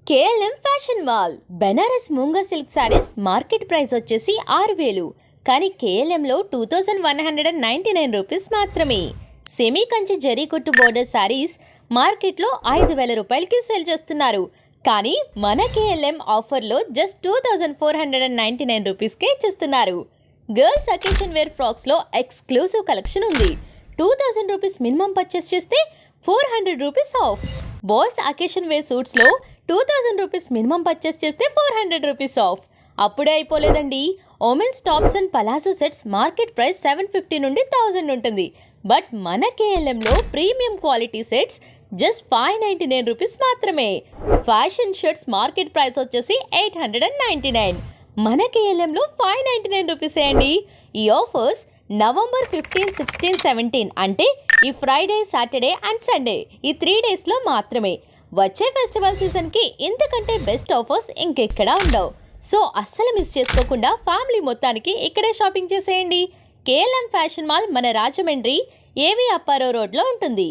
KLM fashion mall Banaras మూంగా silk saris market price వచ్చేసి 6,000, కానీ కేఎల్ఎంలో 2,199 rupees మాత్రమే. సెమీ కంచి జరీ కుట్టు బోర్డర్ సారీస్ మార్కెట్లో 5,000 రూపాయలకి సేల్ చేస్తున్నారు. కానీ మన కేఎల్ఎం ఆఫర్లో జస్ట్ 2,499 రూపీస్కే ఇచ్చిస్తున్నారు. గర్ల్స్ అకేషన్ వేర్ ఫ్రాక్స్లో ఎక్స్క్లూసివ్ కలెక్షన్ ఉంది. 2,000 రూపీస్ మినిమం పర్చేస్ చేస్తే 400 rupees off. Boys occasion wear సూట్స్లో 2,000 రూపీస్ మినిమం పర్చేస్ చేస్తే 400 రూపీస్ ఆఫ్. అప్పుడే అయిపోలేదండి. Women's tops and palazzo sets market price 750 నుండి 1,000 ఉంటుంది. బట్ మన కేఎల్ఎంలో premium quality sets just 599 rupees మాత్రమే. ఫ్యాషన్ షర్ట్స్ మార్కెట్ ప్రైస్ వచ్చేసి 899. మన కేఎల్ఎంలో 599 రూపీసే అండి. ఈ ఆఫర్స్ నవంబర్ 15, 16, 17 అంటే ఈ ఫ్రైడే, సాటర్డే అండ్ సండే ఈ 3 డేస్లో మాత్రమే. వచ్చే ఫెస్టివల్ సీజన్కి ఇంతకంటే బెస్ట్ ఆఫర్స్ ఇంకెక్కడా ఉండవు. సో అస్సలు మిస్ చేసుకోకుండా ఫ్యామిలీ మొత్తానికి ఇక్కడే షాపింగ్ చేసేయండి. కేఎల్ఎం ఫ్యాషన్ మాల్ మన రాజమండ్రి ఏవి అప్పారో రోడ్లో ఉంటుంది.